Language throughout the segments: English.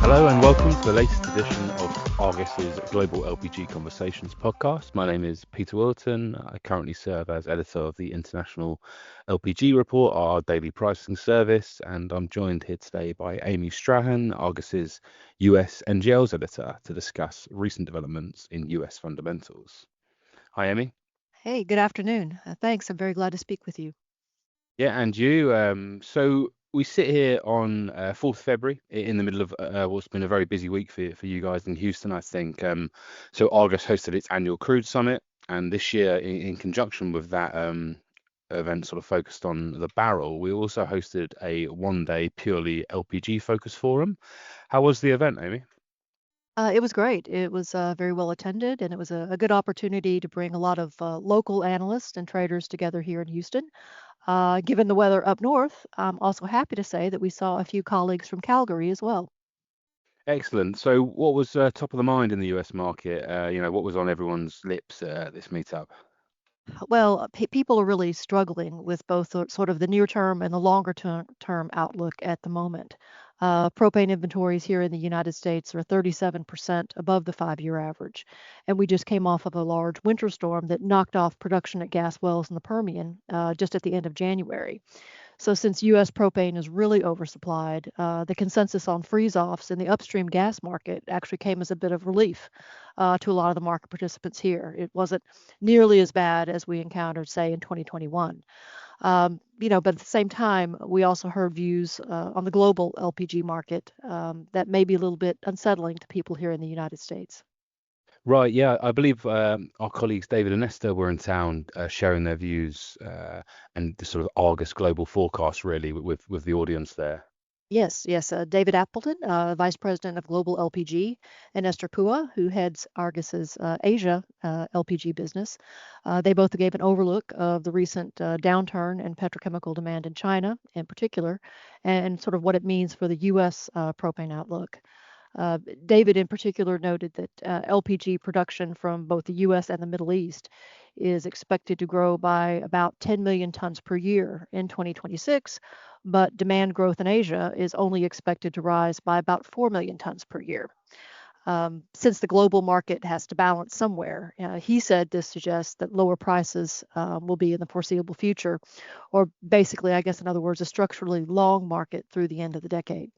Hello and welcome to the latest edition of Argus's Global LPG Conversations podcast. My name is Peter Wilton. I currently serve as editor of the International LPG report, our daily pricing service, and I'm joined here today by Amy Strahan, Argus's US NGLs editor, to discuss recent developments in US fundamentals. Hi, Amy. Hey, good afternoon. Thanks. I'm very glad to speak with you. Yeah, and you. So we sit here on 4th February in the middle of what's been a very busy week for you guys in Houston, I think. So Argus hosted its annual crude summit, and this year, in conjunction with that event sort of focused on the barrel, we also hosted a one-day purely LPG focus forum. How was the event, Amy? It was great. It was very well attended, and it was a good opportunity to bring a lot of local analysts and traders together here in Houston. Given the weather up north, I'm also happy to say that we saw a few colleagues from Calgary as well. Excellent. So what was top of the mind in the US market? What was on everyone's lips at this meetup? Well, people are really struggling with both sort of the near term and the longer term outlook at the moment. Propane inventories here in the United States are 37% above the 5-year average. And we just came off of a large winter storm that knocked off production at gas wells in the Permian just at the end of January. So since U.S. propane is really oversupplied, the consensus on freeze-offs in the upstream gas market actually came as a bit of relief to a lot of the market participants here. It wasn't nearly as bad as we encountered, say, in 2021. But at the same time, we also heard views on the global LPG market that may be a little bit unsettling to people here in the United States. Right, yeah, I believe our colleagues David and Esther were in town sharing their views and the sort of Argus global forecast really with the audience there. Yes, yes. David Appleton, Vice President of Global LPG, and Esther Pua, who heads Argus's Asia LPG business. They both gave an overlook of the recent downturn in petrochemical demand in China, in particular, and sort of what it means for the U.S. Propane outlook. David, in particular, noted that LPG production from both the US and the Middle East is expected to grow by about 10 million tons per year in 2026, but demand growth in Asia is only expected to rise by about 4 million tons per year. Since the global market has to balance somewhere, he said this suggests that lower prices will be in the foreseeable future, or basically, I guess, in other words, a structurally long market through the end of the decade.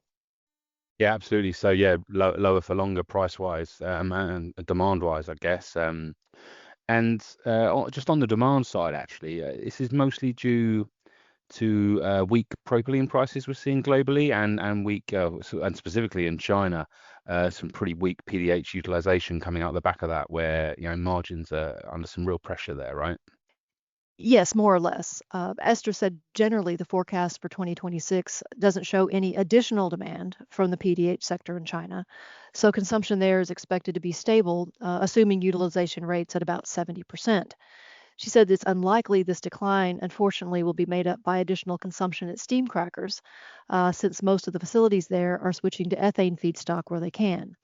Yeah, absolutely. So yeah, lower for longer price wise and demand wise, I guess. And just on the demand side, actually, this is mostly due to weak propylene prices we're seeing globally and weak and specifically in China, some pretty weak PDH utilization coming out the back of that, where margins are under some real pressure there, right? Yes, more or less. Esther said generally the forecast for 2026 doesn't show any additional demand from the PDH sector in China. So consumption there is expected to be stable, assuming utilization rates at about 70%. She said it's unlikely this decline, unfortunately, will be made up by additional consumption at steam crackers, since most of the facilities there are switching to ethane feedstock where they can.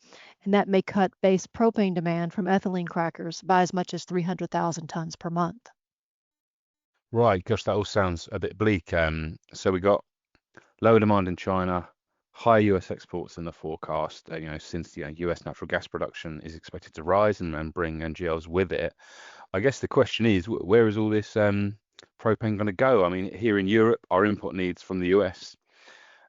And that may cut base propane demand from ethylene crackers by as much as 300,000 tons per month. Right, gosh, that all sounds a bit bleak. So we got lower demand in China, higher US exports than the forecast, since the US natural gas production is expected to rise and bring NGLs with it. I guess the question is, where is all this propane going to go? I mean, here in Europe, our import needs from the US,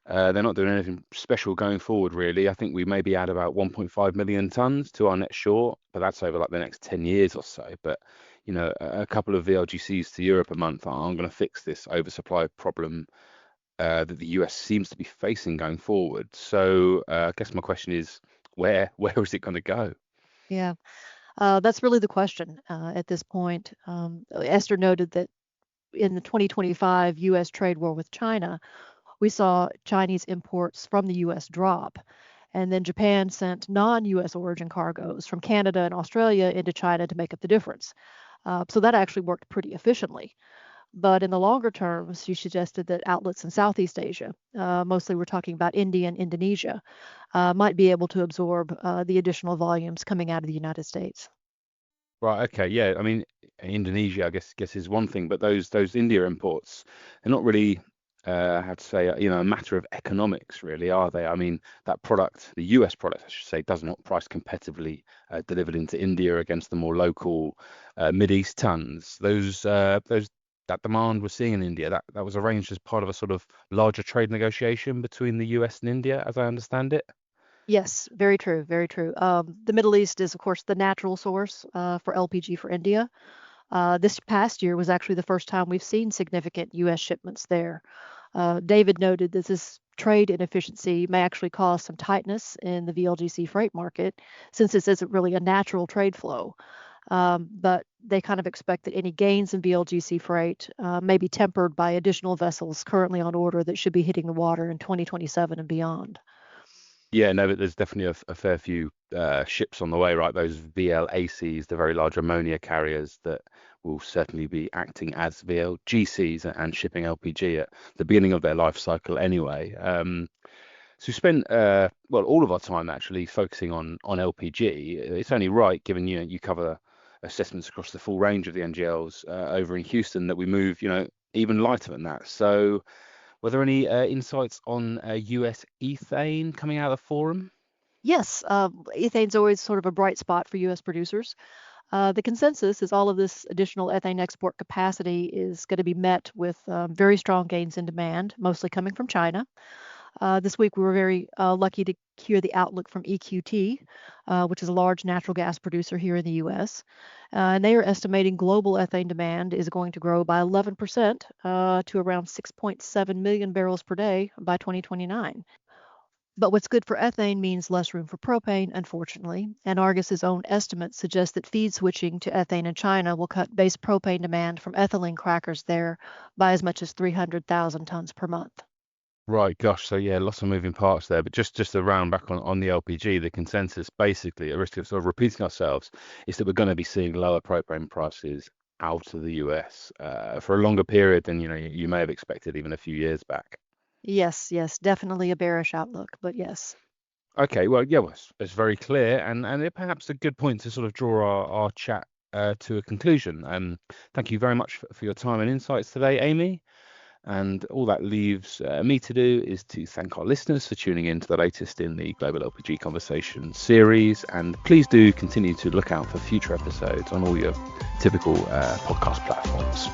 they're not doing anything special going forward, really. I think we maybe add about 1.5 million tons to our net short, but that's over like the next 10 years or so. But, a couple of VLGCs to Europe a month aren't going to fix this oversupply problem that the US seems to be facing going forward. So I guess my question is, where is it going to go? Yeah. That's really the question at this point. Esther noted that in the 2025 U.S. trade war with China, we saw Chinese imports from the U.S. drop. And then Japan sent non US origin cargoes from Canada and Australia into China to make up the difference. So that actually worked pretty efficiently. But in the longer term, she suggested that outlets in Southeast Asia, mostly we're talking about India and Indonesia, might be able to absorb the additional volumes coming out of the United States. Right, okay, yeah. I mean, Indonesia, I guess is one thing, but those India imports, they're not really I have to say, a matter of economics, really, are they? I mean, that product, the US product, I should say, does not price competitively delivered into India against the more local Mid East tons. Those that demand we're seeing in India, that was arranged as part of a sort of larger trade negotiation between the US and India, as I understand it. Yes, very true, very true. The Middle East is, of course, the natural source for LPG for India. This past year was actually the first time we've seen significant U.S. shipments there. David noted that this trade inefficiency may actually cause some tightness in the VLGC freight market since this isn't really a natural trade flow. But they kind of expect that any gains in VLGC freight may be tempered by additional vessels currently on order that should be hitting the water in 2027 and beyond. Yeah, no, but there's definitely a fair few ships on the way, right? Those VLACs, the very large ammonia carriers that will certainly be acting as VLGCs and shipping LPG at the beginning of their life cycle anyway. So we spent well all of our time actually focusing on LPG. It's only right, given you cover assessments across the full range of the NGLs over in Houston, that we move even lighter than that. So were there any insights on US ethane coming out of the forum? Yes, ethane's always sort of a bright spot for U.S. producers. The consensus is all of this additional ethane export capacity is going to be met with very strong gains in demand, mostly coming from China. This week, we were very lucky to hear the outlook from EQT, which is a large natural gas producer here in the U.S. And they are estimating global ethane demand is going to grow by 11% to around 6.7 million barrels per day by 2029. But what's good for ethane means less room for propane, unfortunately. And Argus's own estimates suggest that feed switching to ethane in China will cut base propane demand from ethylene crackers there by as much as 300,000 tons per month. Right, gosh, so yeah, lots of moving parts there. But just to round back on the LPG, the consensus basically, at risk of sort of repeating ourselves, is that we're going to be seeing lower propane prices out of the US for a longer period than you may have expected even a few years back. Yes, yes, definitely a bearish outlook, but yes. Okay, well, yeah, well, it's very clear, and it perhaps a good point to sort of draw our chat to a conclusion. Thank you very much for your time and insights today, Amy. And all that leaves me to do is to thank our listeners for tuning in to the latest in the Global LPG Conversation series. And please do continue to look out for future episodes on all your typical podcast platforms.